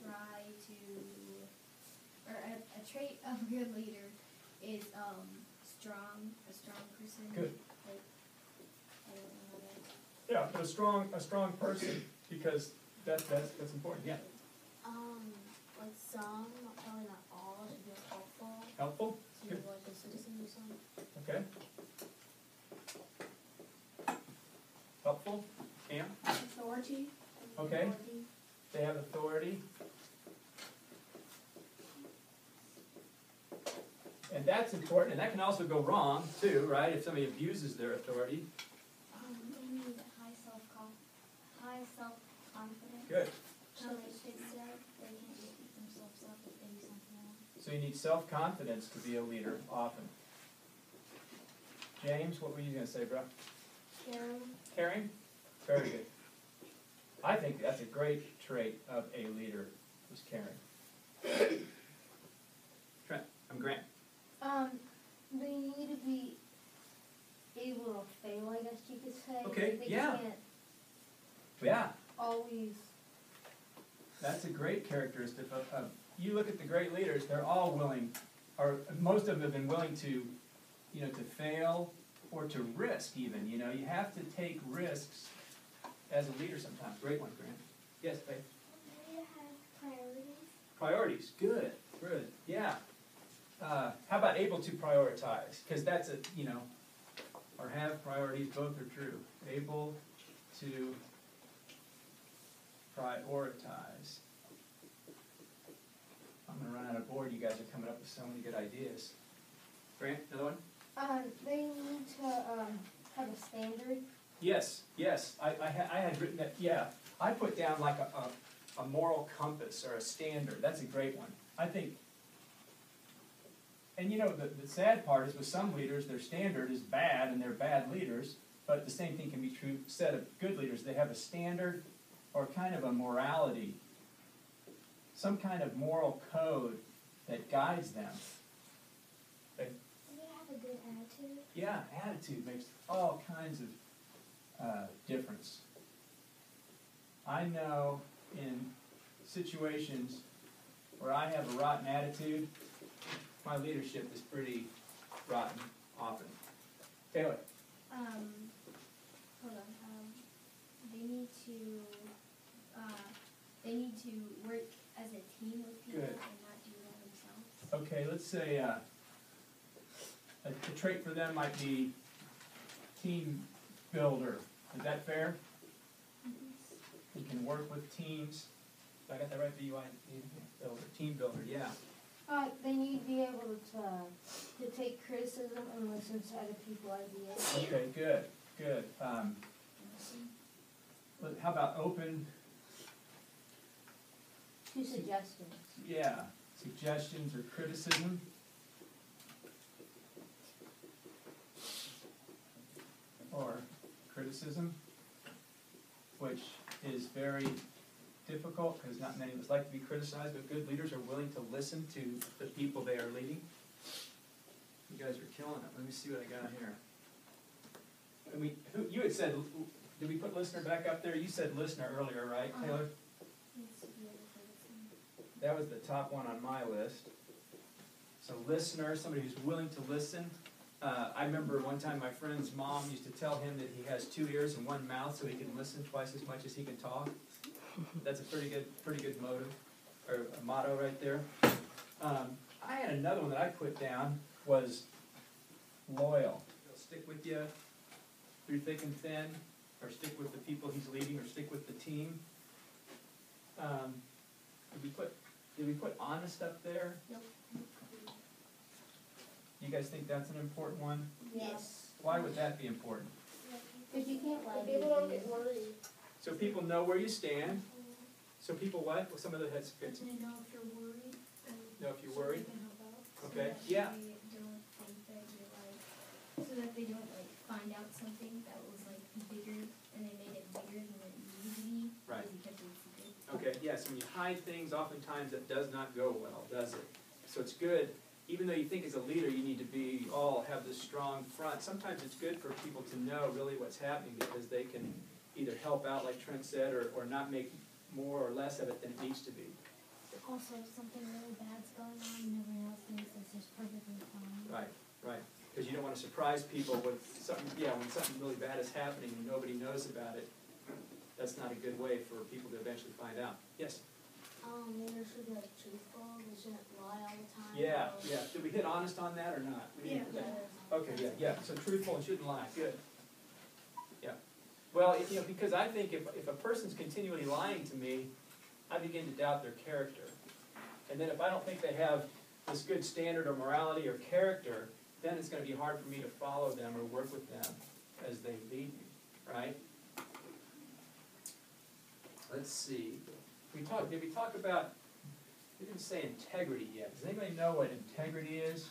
try to, or a trait of a good leader is a strong person. Good. Like, I don't know how to. Yeah, but a strong person, because that's important. Yeah. Like some, probably not all, should be helpful. Helpful. To Good. like a citizen or something. Okay. Helpful. Cam. Authority. Okay. They have authority. And that's important, and that can also go wrong too, right? If somebody abuses their authority. They need high self-confidence. Good. So they can't just beat themselves up if they do something wrong. So you need self-confidence to be a leader often. James, what were you going to say, bro? Caring. Caring? Very good. I think that's a great trait of a leader, is caring. Trent, I'm Grant. They need to be able to fail, I guess you could say. Okay, They yeah. can't Yeah, always. that's a great characteristic of you look at the great leaders, they're all willing, or most of them have been willing to, to fail or to risk even, you have to take risks as a leader sometimes. Great one, Grant. Yes, babe. They have priorities. Priorities, good, yeah. How about able to prioritize? Because that's or have priorities, both are true. Able to prioritize. I'm going to run out of board. You guys are coming up with so many good ideas. Grant, another one? They need to have a standard. Yes. I had written that, yeah. I put down like a moral compass or a standard. That's a great one. I think, and the sad part is with some leaders, their standard is bad and they're bad leaders, but the same thing can be true said of good leaders. They have a standard or kind of a morality, some kind of moral code that guides them. Do they have a good attitude? Yeah, attitude makes all kinds of difference. I know in situations where I have a rotten attitude, my leadership is pretty rotten often. Taylor. Hold on. They need to work as a team with people Good. and not do that themselves. Okay, let's say a trait for them might be team builder. Is that fair? You can work with teams. Did I got that right? B-U-I-Builder. Team builder, yeah. They need to be able to take criticism and listen to other people's ideas. Okay, good. How about open? To suggestions. Yeah, suggestions or criticism. Or criticism, which is very difficult because not many of us like to be criticized, but good leaders are willing to listen to the people they are leading. You guys are killing it. Let me see what I got here. You had said, did we put listener back up there? You said listener earlier, right, Taylor? That was the top one on my list. So listener, somebody who's willing to listen. I remember one time my friend's mom used to tell him that he has 2 ears and 1 mouth so he can listen twice as much as he can talk. That's a pretty good motive, or a motto right there. I had another one that I put down was loyal. He'll stick with you through thick and thin, or stick with the people he's leading, or stick with the team. Did we put honest up there? Nope. You guys think that's an important one? Yes. Why would that be important? Because you can't lie. People don't get worried. So people know where you stand. So people what? Well, some of the heads. They know if you're worried. Know if you're worried. They can help out. Okay. So that Yeah. They don't think that you're so that they don't find out something that was bigger and they made it bigger than it needed to be. Right. Because it's secret. Okay. Yes. When you hide things, oftentimes that does not go well, does it? So it's good. Even though you think as a leader you need to all have this strong front, sometimes it's good for people to know really what's happening because they can either help out, like Trent said, or not make more or less of it than it needs to be. Also, if something really bad's going on and everyone else thinks it's just perfectly fine. Right. Because you don't want to surprise people with something, when something really bad is happening and nobody knows about it. That's not a good way for people to eventually find out. Yes? Leaders should be like truthful, they shouldn't lie all the time. Yeah. Did we hit honest on that or not? We didn't. Okay, yeah. So truthful and shouldn't lie. Good. Yeah. Well, because I think if a person's continually lying to me, I begin to doubt their character. And then if I don't think they have this good standard or morality or character, then it's going to be hard for me to follow them or work with them as they lead me, right? Let's see. Did we talk about, we didn't say integrity yet. Does anybody know what integrity is?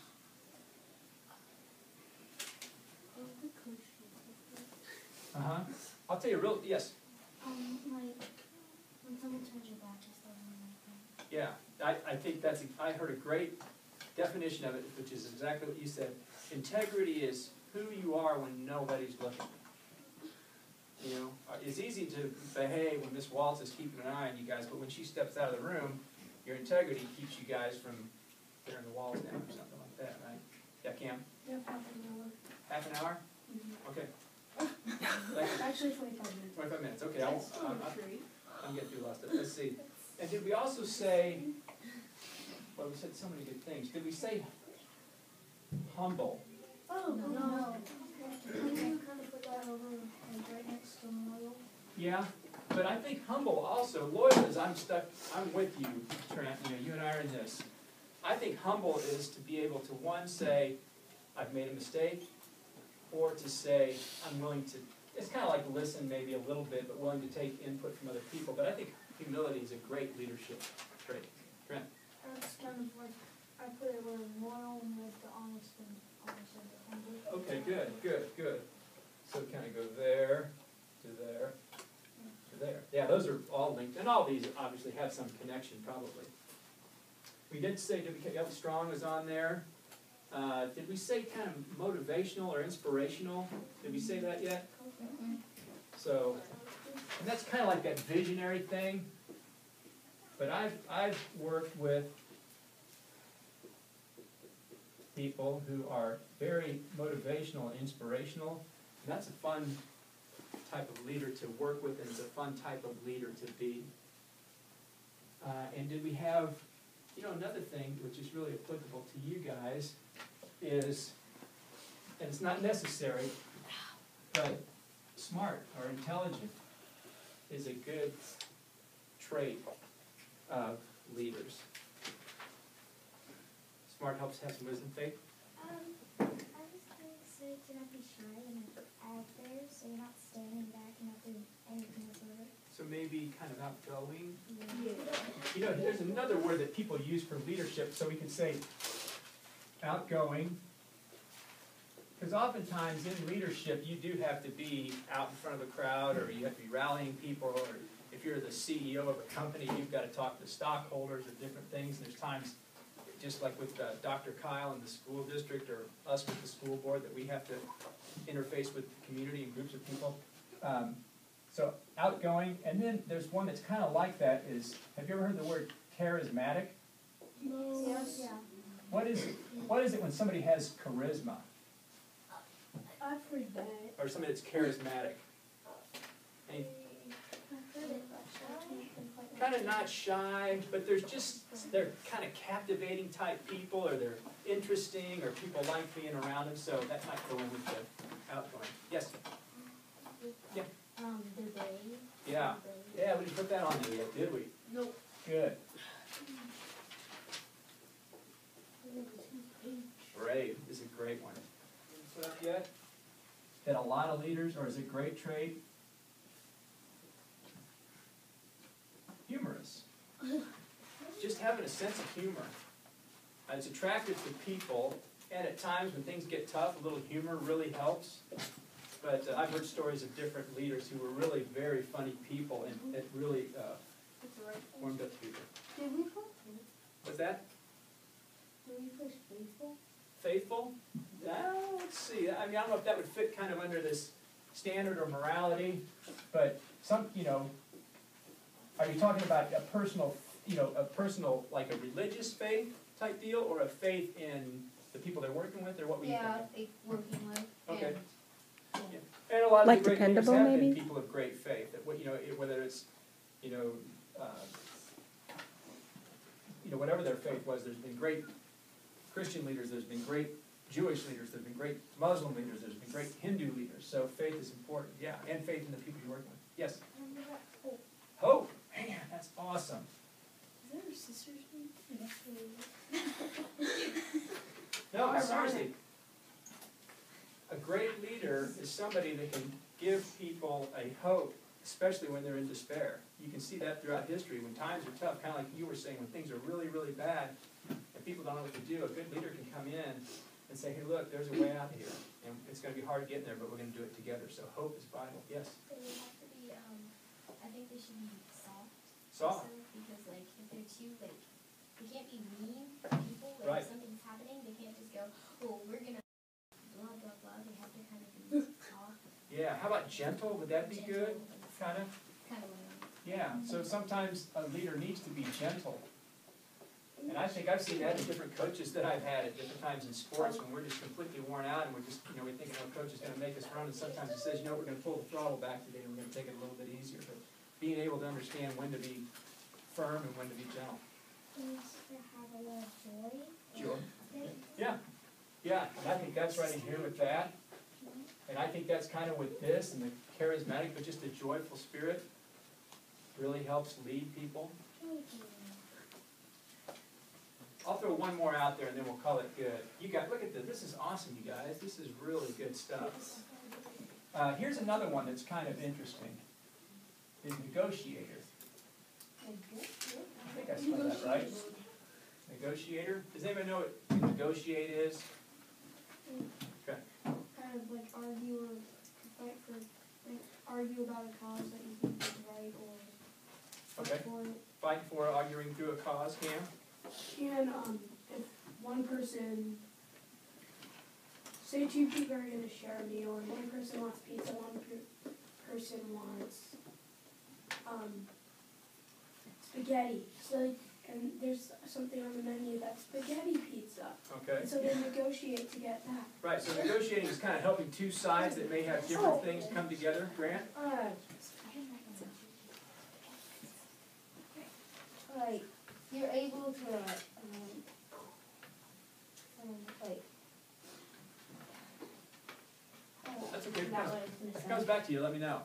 Uh-huh. I'll tell you yes. Like, when someone turns your back, just don't like that. Yeah, I think I heard a great definition of it, which is exactly what you said. Integrity is who you are when nobody's looking. It's easy to behave when Miss Waltz is keeping an eye on you guys, but when she steps out of the room, your integrity keeps you guys from tearing the walls down or something like that, right? Yeah, Cam? Yeah, half an hour. Half an hour? Okay. Actually, 25 minutes. 25 minutes, okay. I'm getting through a lot of stuff. Let's see. And did we also say, we said so many good things. Did we say humble? Oh, no. Can you kind of put that over right next to loyal? Yeah, but I think humble also. Loyal is I'm with you, Trent. You and I are in this. I think humble is to be able to, one, say, I've made a mistake, or to say, I'm willing to, it's kind of like listen maybe a little bit, but willing to take input from other people. But I think humility is a great leadership trait. Trent? That's kind of like, I put it where loyal with the honest and honest and the humble. Okay, good. So kind of go there, to there, to there. Yeah, those are all linked, and all these obviously have some connection, probably. We did say, strong was on there. Did we say kind of motivational or inspirational? Did we say that yet? So, and that's kind of like that visionary thing. But I've worked with people who are very motivational and inspirational. And that's a fun type of leader to work with, and it's a fun type of leader to be. And did we have, another thing which is really applicable to you guys is, and it's not necessary, but smart or intelligent is a good trait of leaders. Smart helps have some wisdom. Faith? I was going to say to not be shy and out there, so you're not standing back and not doing anything whatsoever. So maybe kind of outgoing. Yeah. There's another word that people use for leadership, so we could say outgoing. Because oftentimes in leadership, you do have to be out in front of the crowd, or you have to be rallying people, or if you're the CEO of a company, you've got to talk to stockholders or different things. And there's times, just like with Dr. Kyle in the school district, or us with the school board, that we have to interface with the community and groups of people. So outgoing, and then there's one that's kind of like that is, have you ever heard the word charismatic? No. Yes. Yeah. What is it when somebody has charisma? I've heard that. Or somebody that's charismatic? Any, I've heard it, but I can't think kind of not shy, but they're kind of captivating type people, or they're interesting, or people like being around them, so that might go in with the outgoing. Yes? Yeah. They're brave. Yeah. Yeah, we didn't put that on there yet, did we? Nope. Good. Brave is a great one. Put up yet? That a lot of leaders, or is it a great trait? Humorous. Just having a sense of humor. It's attractive to people, and at times when things get tough, a little humor really helps. But I've heard stories of different leaders who were really very funny people, and it really warmed up people. Did we put What's that? Did we push faithful? Faithful? Let's see. I don't know if that would fit kind of under this standard or morality, but are you talking about a personal a personal, like a religious faith type deal, or a faith in the people they're working with, or what were you Yeah, thinking? working with. Okay. And, And a lot of Like the great leaders dependable, have maybe? been people of great faith. That whether it's whatever their faith was, there's been great Christian leaders, there's been great Jewish leaders, there's been great Muslim leaders, there's been great Hindu leaders. So faith is important, yeah, and faith in the people you're working with. Yes. Hope, man, that's awesome. Is that her sister's name? No, seriously. A great leader is somebody that can give people a hope, especially when they're in despair. You can see that throughout history. When times are tough, kind of like you were saying, when things are really, really bad, and people don't know what to do, a good leader can come in and say, hey, look, there's a way out here. And it's going to be hard getting there, but we're going to do it together. So hope is vital. Yes? They have to be, I think they should be soft. Soft. Also, because, like, if they're too, like, they can't be mean to people. Like, Right. if something's happening, they can't just go, well, we're going to blah, blah, blah. They have to kind of be soft. Yeah. How about gentle? Would that be good? Kind of? Kind of like, Yeah. So sometimes a leader needs to be gentle. And I think I've seen that in different coaches that I've had at different times in sports when we're just completely worn out and we're just, we're thinking our coach is going to make us run, and sometimes he says, we're going to pull the throttle back today and we're going to take it a little bit easier. But being able to understand when to be firm and when to be gentle. Needs to have a lot of joy. Joy. Yeah. Yeah, and I think that's right in here with that. And I think that's kind of with this and the charismatic, but just a joyful spirit really helps lead people. I'll throw one more out there and then we'll call it good. Look at this. This is awesome, you guys. This is really good stuff. Here's another one that's kind of interesting. Is negotiator. I think I spelled that right. Negotiator. Does anybody know what negotiate is? Okay. Kind of like argue or fight for, like argue about a cause that you think is right or Okay. fight for it. Fight for, arguing through a cause, Cam. And if one person, say two people are going to share a meal, and one person wants pizza, one person wants spaghetti. So, and there's something on the menu that's spaghetti pizza. Okay. And so they negotiate to get that. Right, so negotiating is kind of helping two sides that may have different things come together. Grant? like, you're able to, like, That's okay. not what I was If gonna it say. comes back to you, let me know.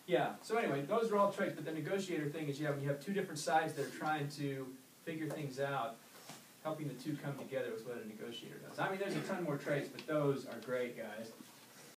Yeah, so anyway, those are all traits, but the negotiator thing is you have two different sides that are trying to figure things out. Helping the two come together is what a negotiator does. I mean, there's a ton more traits, but those are great, guys.